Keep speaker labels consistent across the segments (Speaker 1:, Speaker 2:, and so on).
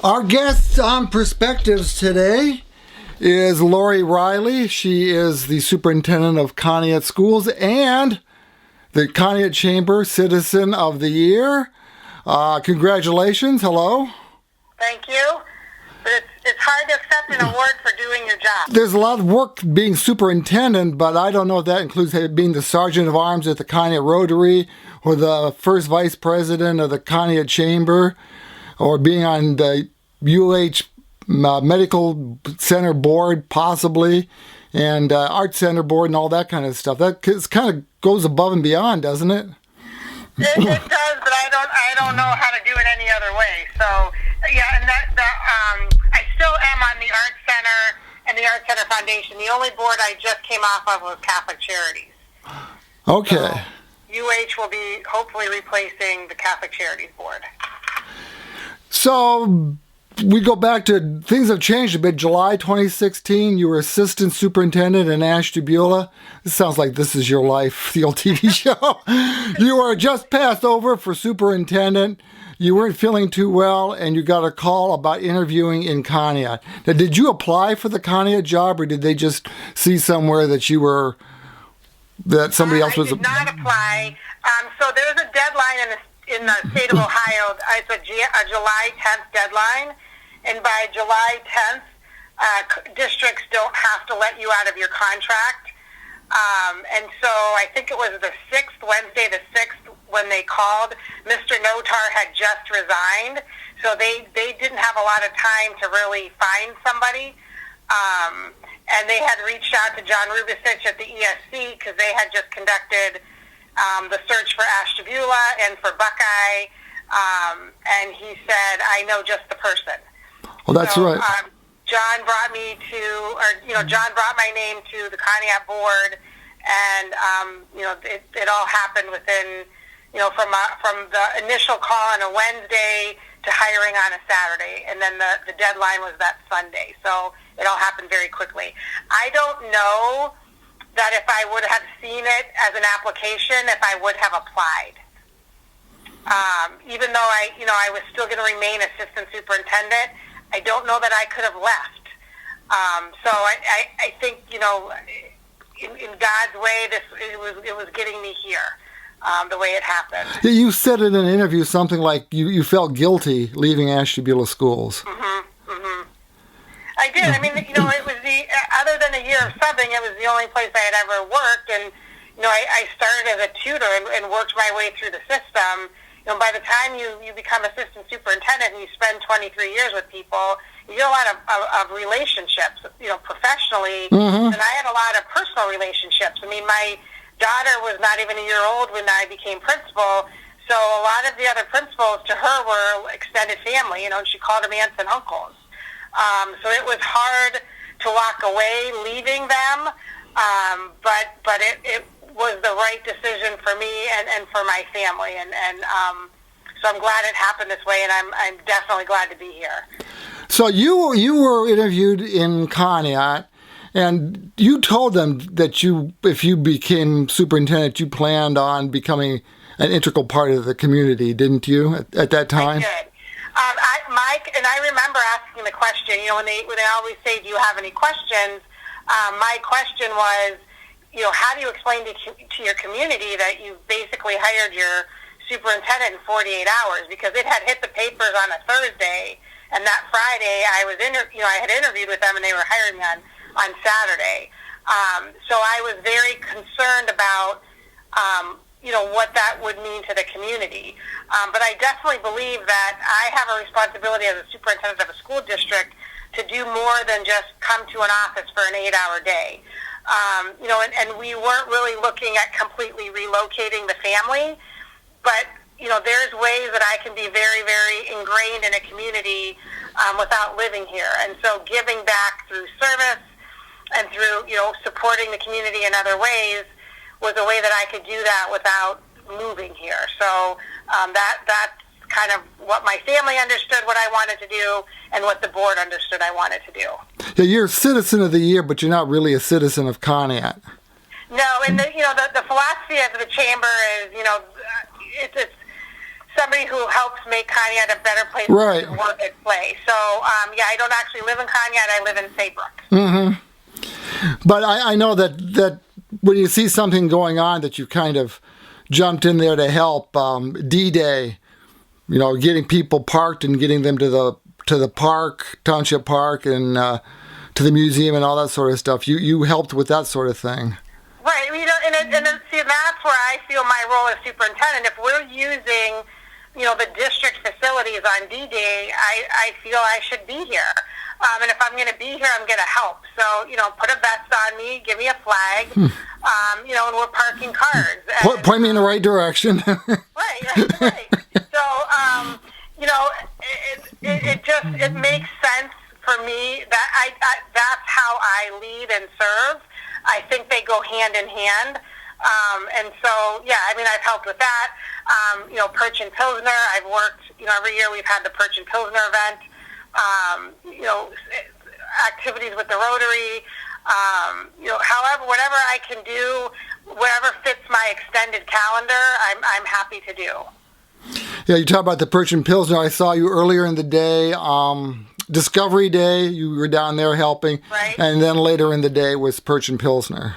Speaker 1: Our guest on Perspectives today is Lori Riley. She is the superintendent of Conneaut Schools and the Conneaut Chamber Citizen of the Year. Congratulations. Hello.
Speaker 2: Thank you. But it's hard to accept an award for doing your job.
Speaker 1: There's a lot of work being superintendent, but I don't know if that includes being the sergeant of arms at the Conneaut Rotary or the first vice president of the Conneaut Chamber or being on the UH Medical Center Board, possibly, and Art Center Board and all that kind of stuff. That kind of goes above and beyond, doesn't it?
Speaker 2: It does, but I don't know how to do it any other way. So, yeah, and I still am on the Art Center and the Art Center Foundation. The only board I just came off of was Catholic Charities.
Speaker 1: Okay.
Speaker 2: So, UH will be hopefully replacing the Catholic Charities Board.
Speaker 1: So we go back to, things have changed a bit. July 2016, you were assistant superintendent in Ashtabula. This sounds like This Is Your Life, the old TV show. You were just passed over for superintendent. You weren't feeling too well, and you got a call about interviewing in Conneaut. Now, did you apply for the Conneaut job, or did they just see somewhere that you were, that somebody else was?
Speaker 2: I did not apply. So there's a deadline in the state of Ohio. It's a July 10th deadline. And by July 10th, districts don't have to let you out of your contract. And so I think it was the 6th, Wednesday the 6th, when they called. Mr. Notar had just resigned, so they didn't have a lot of time to really find somebody. And they had reached out to John Rubisich at the ESC because they had just conducted the search for Ashtabula and for Buckeye. And he said, I know just the person.
Speaker 1: Well, that's right.
Speaker 2: John brought John brought my name to the Conneaut board, and it all happened within, from the initial call on a Wednesday to hiring on a Saturday, and then the deadline was that Sunday. So it all happened very quickly. I don't know that if I would have seen it as an application, if I would have applied. Even though I was still going to remain assistant superintendent, I don't know that I could have left. So I think, in God's way, it was getting me here, the way it happened.
Speaker 1: You said in an interview something like you felt guilty leaving Ashtabula Schools.
Speaker 2: I did. I mean, it was other than a year of subbing, it was the only place I had ever worked, and I started as a tutor and worked my way through the system. By the time you become assistant superintendent and you spend 23 years with people, you get a lot of relationships, professionally, and I had a lot of personal relationships. I mean, my daughter was not even a year old when I became principal, so a lot of the other principals to her were extended family, and she called them aunts and uncles. So it was hard to walk away leaving them, but it was the right decision for me and for my family, and so I'm glad it happened this way, and I'm definitely glad to be here.
Speaker 1: So you were interviewed in Conneaut, and you told them that if you became superintendent, you planned on becoming an integral part of the community, didn't you, at that time?
Speaker 2: I did. Mike, and I remember asking the question, when they always say, do you have any questions? My question was, how do you explain to your community that you basically hired your superintendent in 48 hours? Because it had hit the papers on a Thursday, and that Friday I had interviewed with them, and they were hiring me on Saturday. So I was very concerned about, what that would mean to the community. But I definitely believe that I have a responsibility as a superintendent of a school district to do more than just come to an office for an 8-hour day. And we weren't really looking at completely relocating the family, but, there's ways that I can be very, very ingrained in a community without living here. And so giving back through service and through, supporting the community in other ways was a way that I could do that without moving here. So that's kind of what my family understood what I wanted to do and what the board understood I wanted to do.
Speaker 1: Yeah, you're a citizen of the year, but you're not really a citizen of Conneaut.
Speaker 2: No, and the philosophy of the chamber is, it's somebody who helps make Conneaut a better place
Speaker 1: Right.
Speaker 2: to work and play. So, I don't actually live in Conneaut. I live in Saybrook.
Speaker 1: But I know that when you see something going on that you kind of jumped in there to help, D-Day, getting people parked and getting them to the park, Township Park, and to the museum and all that sort of stuff. You helped with that sort of thing.
Speaker 2: Right. And that's where I feel my role as superintendent. If we're using, the district facilities on D-Day, I feel I should be here. And if I'm going to be here, I'm going to help. So, put a vest on me, give me a flag, and we're parking cars. And,
Speaker 1: Point me in the right direction.
Speaker 2: Right. So, it makes sense for me that that's how I lead and serve. I think they go hand in hand. And so, I've helped with that. Perch and Pilsner, I've worked, every year we've had the Perch and Pilsner event. Activities with the Rotary, however, whatever I can do, whatever fits my extended calendar, I'm happy to do.
Speaker 1: Yeah, you talk about the Perch and Pilsner. I saw you earlier in the day, Discovery Day, you were down there helping.
Speaker 2: Right.
Speaker 1: And then later in the day was Perch and Pilsner.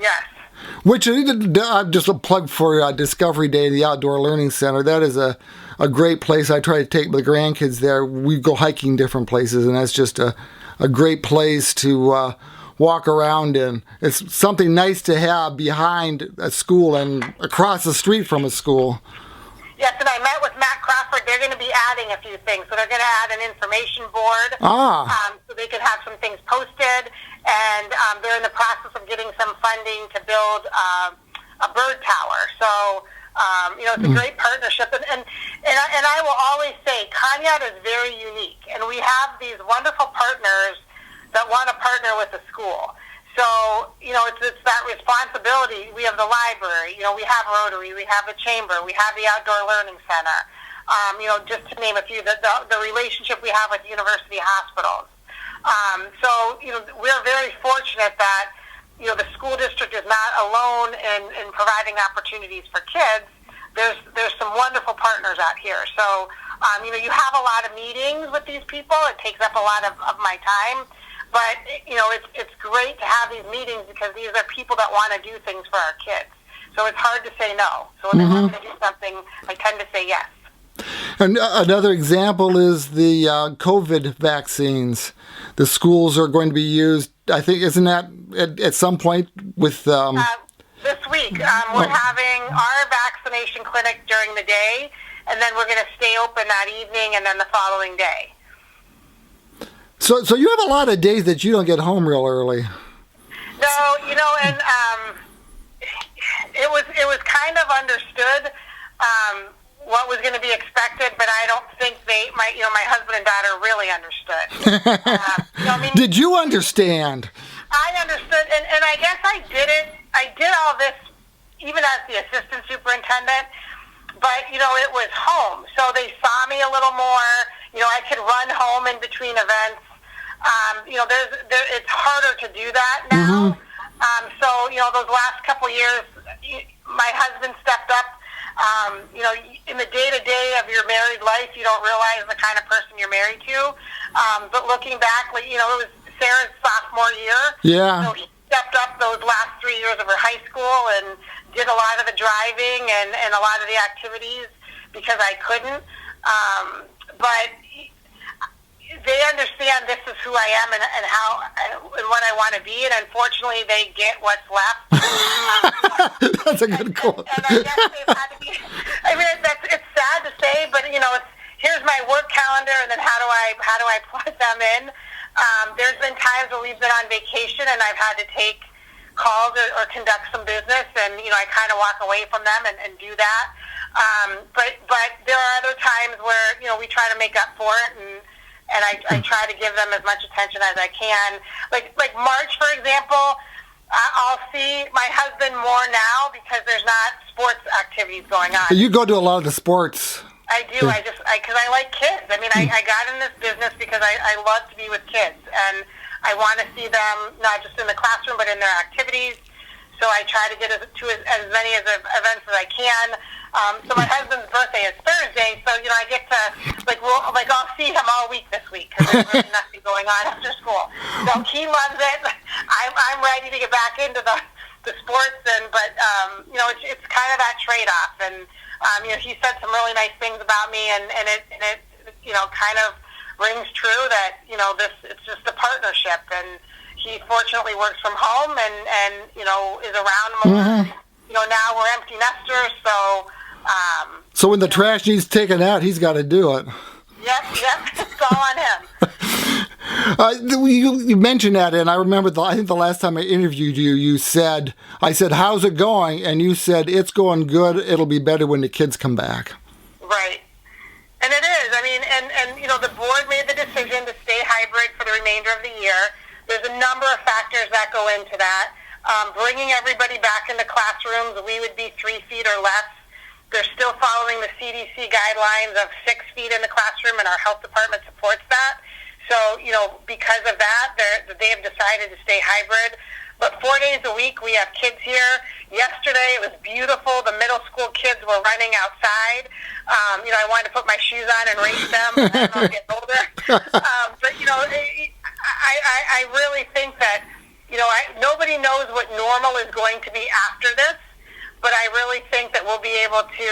Speaker 2: Yes.
Speaker 1: Which, just a plug for Discovery Day, the Outdoor Learning Center. That is a great place. I try to take my grandkids there. We go hiking different places, and that's just a great place to walk around in. It's something nice to have behind a school and across the street from a school.
Speaker 2: Yes, and I met with Matt Crawford. They're going to be adding a few things. So they're going to add an information board so they can have some things posted. And they're in the process of getting some funding to build a bird tower. So, it's a great partnership. And I will always say Conneaut is very unique. And we have these wonderful partners that want to partner with the school. So, it's that responsibility. We have the library, we have Rotary, we have the Chamber, we have the Outdoor Learning Center. Just to name a few, the relationship we have with university hospitals. We're very fortunate that, the school district is not alone in providing opportunities for kids. There's some wonderful partners out here. So, you have a lot of meetings with these people. It takes up a lot of my time. But, it's great to have these meetings because these are people that want to do things for our kids. So it's hard to say no. So when they want me to do something, I tend to say yes.
Speaker 1: And another example is the COVID vaccines. The schools are going to be used, I think, isn't that at some point with...
Speaker 2: This week, we're having our vaccination clinic during the day, and then we're going to stay open that evening and then the following day.
Speaker 1: So you have a lot of days that you don't get home real early.
Speaker 2: No, and it was kind of understood what was going to be expected, but I don't think my husband and daughter really understood.
Speaker 1: Did you understand?
Speaker 2: I understood, and I guess I did it. I did all this even as the assistant superintendent, but it was home, so they saw me a little more. I could run home in between events. It's harder to do that now. So, those last couple of years, my husband stepped up. In the day-to-day of your married life, you don't realize the kind of person you're married to. But looking back, it was Sarah's sophomore year.
Speaker 1: Yeah.
Speaker 2: So he stepped up those last 3 years of her high school and did a lot of the driving and a lot of the activities because I couldn't. But they understand this is who I am and how and what I want to be, and unfortunately, they get what's left.
Speaker 1: That's a good quote.
Speaker 2: And I guess they've had to be. I mean, it's sad to say, but here's my work calendar, and then how do I plug them in? There's been times where we've been on vacation, and I've had to take calls or conduct some business, and I kind of walk away from them and do that. But there are other times where we try to make up for it and I try to give them as much attention as I can. Like March, for example, I'll see my husband more now because there's not sports activities going on.
Speaker 1: You go to a lot of the sports.
Speaker 2: I do. Because I like kids. I mean, I got in this business because I love to be with kids, and I want to see them not just in the classroom but in their activities. So I try to get to as many events as I can. So my husband's birthday is Thursday, so I get to I'll see him all week this week because there's really nothing going on after school. So he loves it. I'm ready to get back into the sports, but it's kind of that trade-off. And he said some really nice things about me, and it kind of rings true that it's just a partnership. And he fortunately works from home and is around more.
Speaker 1: Mm-hmm.
Speaker 2: Now we're empty nesters, so.
Speaker 1: So when the trash needs taken out, he's got to do it.
Speaker 2: Yep, it's all on him.
Speaker 1: You mentioned that, and I remember I think the last time I interviewed you, I said, how's it going? And you said, it's going good. It'll be better when the kids come back.
Speaker 2: Right. And it is. I mean, and the board made the decision to stay hybrid for the remainder of the year. There's a number of factors that go into that. Bringing everybody back into classrooms, we would be 3 feet or less. They're still following the CDC guidelines of 6 feet in the classroom, and our health department supports that. So, because of that, they have decided to stay hybrid. But 4 days a week, we have kids here. Yesterday, it was beautiful. The middle school kids were running outside. I wanted to put my shoes on and race them as I'm getting older. But, I really think that, nobody knows what normal is going to be after this. But I really think that we'll be able to,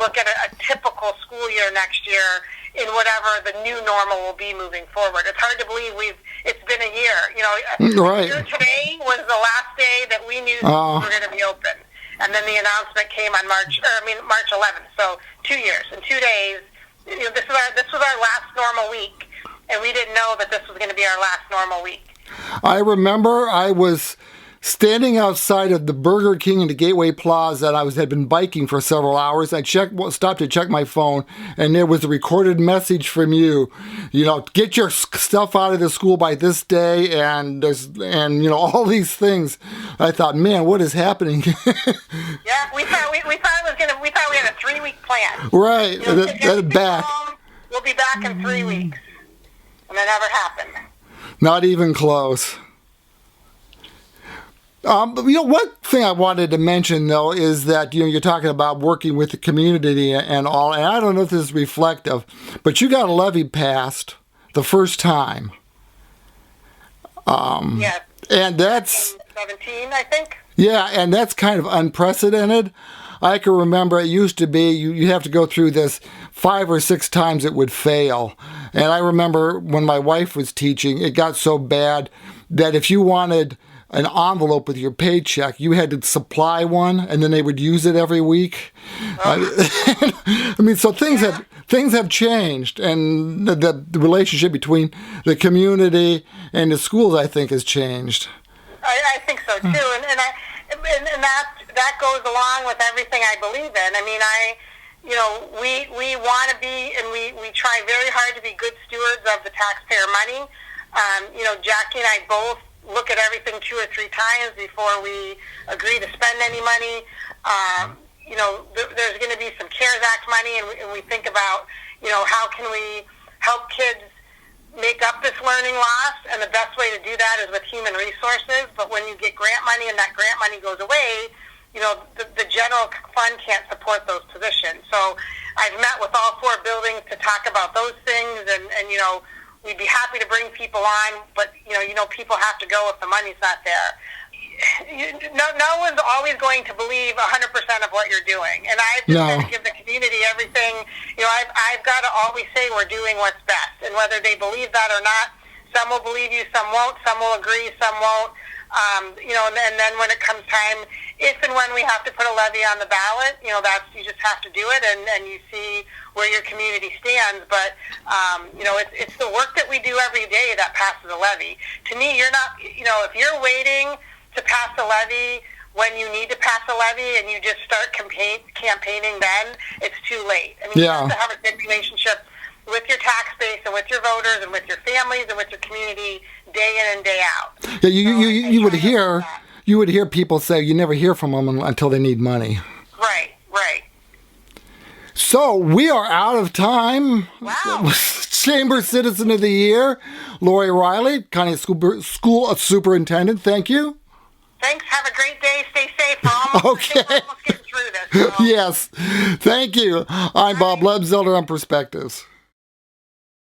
Speaker 2: look at a typical school year next year in whatever the new normal will be moving forward. It's hard to believe it's been a year.
Speaker 1: Right.
Speaker 2: Today was the last day that we knew schools were going to be open. And then the announcement came on March 11th. So 2 years. In 2 days, this was our last normal week. And we didn't know that this was going to be our last normal week.
Speaker 1: I remember I was standing outside of the Burger King in the Gateway Plaza, and I had been biking for several hours. I stopped to check my phone, and there was a recorded message from you. Get your stuff out of the school by this day, and all these things. I thought, man, what is happening?
Speaker 2: Yeah, we thought we had a 3-week plan.
Speaker 1: Right, back.
Speaker 2: We'll be back in 3 weeks, and that never happened.
Speaker 1: Not even close. One thing I wanted to mention, though, is that, you're talking about working with the community and all, and I don't know if this is reflective, but you got a levy passed the first time.
Speaker 2: Yeah.
Speaker 1: And that's...
Speaker 2: 17, I think.
Speaker 1: Yeah, and that's kind of unprecedented. I can remember it used to be you have to go through this 5 or 6 times it would fail. And I remember when my wife was teaching, it got so bad that if you wanted an envelope with your paycheck, you had to supply one, and then they would use it every week. So things have changed, and the relationship between the community and the schools, I think, has changed.
Speaker 2: I think so too, and that goes along with everything I believe in. I mean, we want to be, and we try very hard to be good stewards of the taxpayer money. Jackie and I both look at everything 2 or 3 times before we agree to spend any money. There's going to be some CARES Act money, and we think about, how can we help kids make up this learning loss, and the best way to do that is with human resources. But when you get grant money and that grant money goes away, the general fund can't support those positions. So I've met with all 4 buildings to talk about those things, and we'd be happy to bring people on, but people have to go if the money's not there. No one's always going to believe 100% of what you're doing, and I've just got to give the community everything. I've got to always say we're doing what's best, and whether they believe that or not, some will believe you, some won't, some will agree, some won't. And then when it comes time, if and when we have to put a levy on the ballot, you just have to do it, and you see where your community stands. But, it's the work that we do every day that passes a levy. To me, you're not, if you're waiting to pass a levy when you need to pass a levy and you just start campaigning then, it's too late. I mean, you have to have a good relationship with your tax base and with your voters and with your families and with your community day in and day out. Yeah,
Speaker 1: you would hear people say you never hear from them until they need money.
Speaker 2: Right.
Speaker 1: So we are out of time.
Speaker 2: Wow.
Speaker 1: Chamber Citizen of the Year, Lori Riley, Conneaut School Superintendent. Thank you.
Speaker 2: Thanks. Have a great day. Stay safe. We're almost getting through this. So.
Speaker 1: Yes. Thank you. I'm Bob Lebzelder on Perspectives.